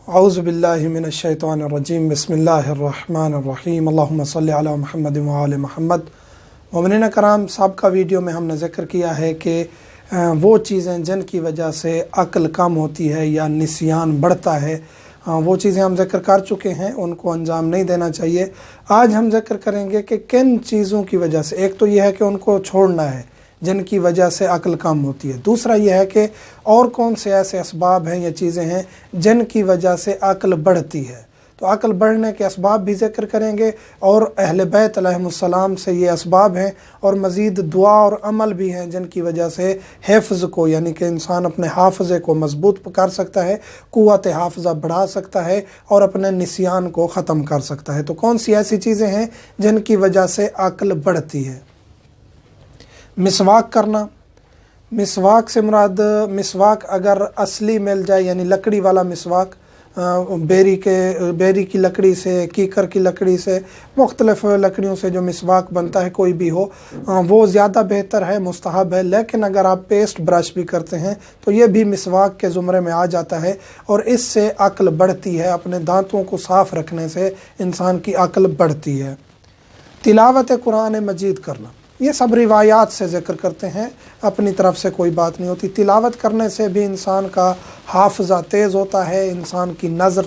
اعوذ باللہ من الشیطان الرجیم بسم اللہ الرحمن الرحیم اللہم صلی علی محمد وآل محمد۔ مومنین کرام، سابقہ ویڈیو میں ہم نے ذکر کیا ہے کہ وہ چیزیں جن کی وجہ سے عقل کم ہوتی ہے یا نسیان بڑھتا ہے، وہ چیزیں ہم ذکر کر چکے ہیں، ان کو انجام نہیں دینا چاہیے۔ آج ہم ذکر کریں گے کہ کن چیزوں کی وجہ سے، ایک تو یہ ہے کہ ان کو چھوڑنا ہے جن کی وجہ سے عقل کم ہوتی ہے، دوسرا یہ ہے کہ اور کون سے ایسے اسباب ہیں یا چیزیں ہیں جن کی وجہ سے عقل بڑھتی ہے۔ تو عقل بڑھنے کے اسباب بھی ذکر کریں گے، اور اہل بیت علیہم السلام سے یہ اسباب ہیں، اور مزید دعا اور عمل بھی ہیں جن کی وجہ سے حفظ کو، یعنی کہ انسان اپنے حافظے کو مضبوط کر سکتا ہے، قوت حافظہ بڑھا سکتا ہے اور اپنے نسیان کو ختم کر سکتا ہے۔ تو کون سی ایسی چیزیں ہیں جن کی وجہ سے عقل بڑھتی ہے؟ مسواک کرنا۔ مسواک سے مراد مسواک اگر اصلی مل جائے، یعنی لکڑی والا مسواک، بیری کی لکڑی سے، کیکر کی لکڑی سے، مختلف لکڑیوں سے جو مسواک بنتا ہے کوئی بھی ہو، وہ زیادہ بہتر ہے، مستحب ہے۔ لیکن اگر آپ پیسٹ برش بھی کرتے ہیں تو یہ بھی مسواک کے زمرے میں آ جاتا ہے، اور اس سے عقل بڑھتی ہے۔ اپنے دانتوں کو صاف رکھنے سے انسان کی عقل بڑھتی ہے۔ تلاوت قرآن مجید کرنا، یہ سب روایات سے ذکر کرتے ہیں، اپنی طرف سے کوئی بات نہیں ہوتی۔ تلاوت کرنے سے بھی انسان کا حافظہ تیز ہوتا ہے، انسان کی نظر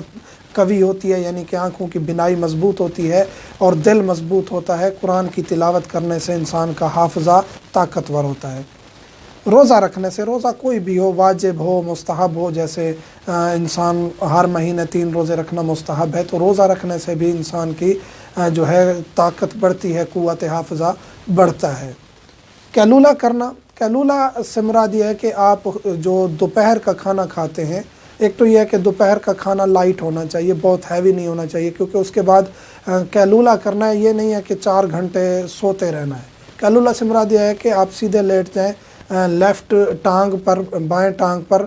قوی ہوتی ہے، یعنی کہ آنکھوں کی بینائی مضبوط ہوتی ہے، اور دل مضبوط ہوتا ہے۔ قرآن کی تلاوت کرنے سے انسان کا حافظہ طاقتور ہوتا ہے۔ روزہ رکھنے سے، روزہ کوئی بھی ہو، واجب ہو، مستحب ہو، جیسے انسان ہر مہینے 3 روزے رکھنا مستحب ہے، تو روزہ رکھنے سے بھی انسان کی جو ہے طاقت بڑھتی ہے، قوت حافظہ بڑھتا ہے۔ کیلولا کرنا، کیلولا سے مراد یہ ہے کہ آپ جو دوپہر کا کھانا کھاتے ہیں، ایک تو یہ ہے کہ دوپہر کا کھانا لائٹ ہونا چاہیے، بہت ہیوی نہیں ہونا چاہیے، کیونکہ اس کے بعد کیلولا کرنا ہے، یہ نہیں ہے کہ 4 گھنٹے سوتے رہنا ہے۔ کیلولا سے مراد یہ ہے کہ آپ سیدھے لیٹ جائیں، لیفٹ ٹانگ پر، بائیں ٹانگ پر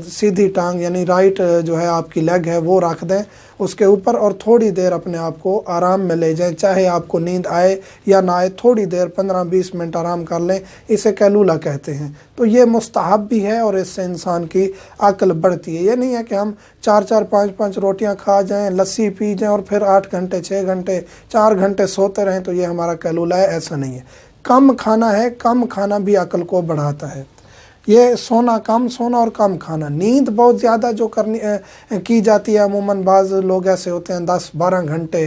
سیدھی ٹانگ، یعنی رائٹ جو ہے آپ کی لیگ ہے وہ رکھ دیں اس کے اوپر، اور تھوڑی دیر اپنے آپ کو آرام میں لے جائیں، چاہے آپ کو نیند آئے یا نہ آئے، تھوڑی دیر 15-20 منٹ آرام کر لیں، اسے کیلولا کہتے ہیں۔ تو یہ مستحب بھی ہے، اور اس سے انسان کی عقل بڑھتی ہے۔ یہ نہیں ہے کہ ہم 4-4 5-5 روٹیاں کھا جائیں، لسی پی جائیں، اور پھر 8 گھنٹے 6 گھنٹے 4 گھنٹے سوتے رہیں تو یہ ہمارا کیلولا ہے، ایسا نہیں ہے۔ کم کھانا ہے، کم کھانا بھی عقل کو بڑھاتا ہے۔ یہ سونا، کم سونا اور کم کھانا۔ نیند بہت زیادہ جو کی جاتی ہے، عموماً بعض لوگ ایسے ہوتے ہیں 10-12 گھنٹے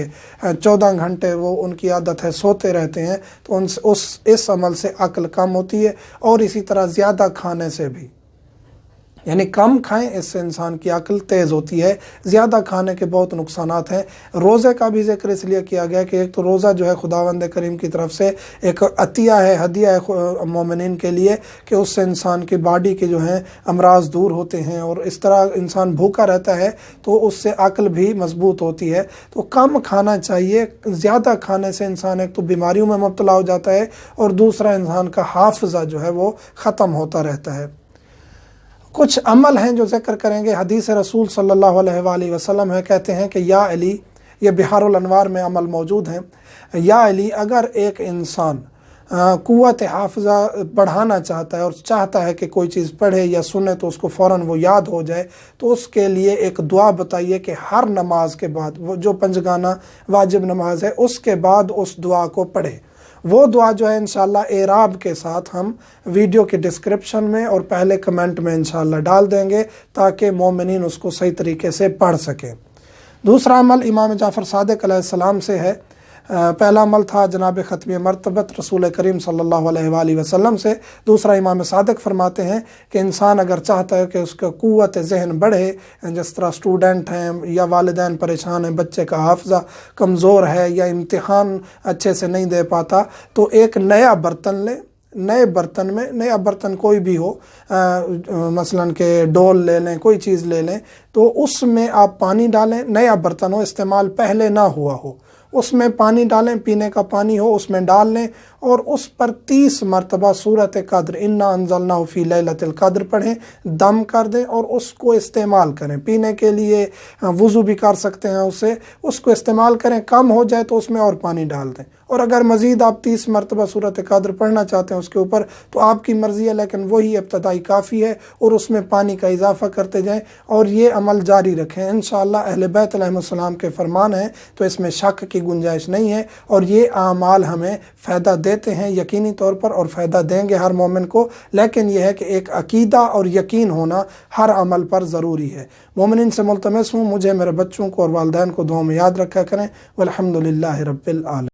14 گھنٹے وہ ان کی عادت ہے، سوتے رہتے ہیں، تو اس عمل سے عقل کم ہوتی ہے، اور اسی طرح زیادہ کھانے سے بھی، یعنی کم کھائیں، اس سے انسان کی عقل تیز ہوتی ہے۔ زیادہ کھانے کے بہت نقصانات ہیں۔ روزے کا بھی ذکر اس لیے کیا گیا کہ ایک تو روزہ جو ہے خداوند کریم کی طرف سے ایک عطیہ ہے، ہدیہ ہے مومنین کے لیے، کہ اس سے انسان کی باڈی کے جو ہیں امراض دور ہوتے ہیں، اور اس طرح انسان بھوکا رہتا ہے تو اس سے عقل بھی مضبوط ہوتی ہے۔ تو کم کھانا چاہیے۔ زیادہ کھانے سے انسان ایک تو بیماریوں میں مبتلا ہو جاتا ہے، اور دوسرا انسان کا حافظہ جو ہے وہ ختم ہوتا رہتا ہے۔ کچھ عمل ہیں جو ذکر کریں گے۔ حدیث رسول صلی اللہ علیہ وآلہ وسلم ہے، کہتے ہیں کہ یا علی، یہ بحار الانوار میں عمل موجود ہیں، یا علی، اگر ایک انسان قوت حافظہ بڑھانا چاہتا ہے اور چاہتا ہے کہ کوئی چیز پڑھے یا سنے تو اس کو فوراً وہ یاد ہو جائے، تو اس کے لیے ایک دعا بتائیے کہ ہر نماز کے بعد، وہ جو پنجگانہ واجب نماز ہے اس کے بعد اس دعا کو پڑھے۔ وہ دعا جو ہے انشاءاللہ اعراب کے ساتھ ہم ویڈیو کے ڈسکرپشن میں اور پہلے کمنٹ میں انشاءاللہ ڈال دیں گے، تاکہ مومنین اس کو صحیح طریقے سے پڑھ سکیں۔ دوسرا عمل امام جعفر صادق علیہ السلام سے ہے۔ پہلا عمل تھا جناب ختم مرتبت رسول کریم صلی اللہ علیہ وآلہ وسلم سے۔ دوسرا امام صادق فرماتے ہیں کہ انسان اگر چاہتا ہے کہ اس کا قوت ذہن بڑھے، جس طرح اسٹوڈنٹ ہیں یا والدین پریشان ہیں، بچے کا حافظہ کمزور ہے یا امتحان اچھے سے نہیں دے پاتا، تو ایک نیا برتن لیں۔ نئے برتن میں، نیا برتن کوئی بھی ہو، مثلا کہ ڈول لے لیں، کوئی چیز لے لیں، تو اس میں آپ پانی ڈالیں۔ نیا برتن ہو، استعمال پہلے نہ ہوا ہو، اس میں پانی ڈالیں، پینے کا پانی ہو، اس میں ڈال لیں، اور اس پر 30 مرتبہ سورۃ قدر انا انزلناہ فی لیلۃ القدر پڑھیں، دم کر دیں اور اس کو استعمال کریں۔ پینے کے لیے وضو بھی کر سکتے ہیں اس کو استعمال کریں، کم ہو جائے تو اس میں اور پانی ڈال دیں، اور اگر مزید آپ 30 مرتبہ سورۃ قدر پڑھنا چاہتے ہیں اس کے اوپر تو آپ کی مرضی ہے، لیکن وہی ابتدائی کافی ہے، اور اس میں پانی کا اضافہ کرتے جائیں اور یہ عمل جاری رکھیں۔ انشاءاللہ اہل بیت علیہ السلام کے فرمان ہیں تو اس میں شک کی گنجائش نہیں ہے، اور یہ اعمال ہمیں فائدہ دیتے ہیں یقینی طور پر، اور فائدہ دیں گے ہر مومن کو، لیکن یہ ہے کہ ایک عقیدہ اور یقین ہونا ہر عمل پر ضروری ہے۔ مومنین سے ملتمس ہوں مجھے، میرے بچوں کو اور والدین کو دعاؤں میں یاد رکھا کریں۔ والحمدللہ رب العالمین۔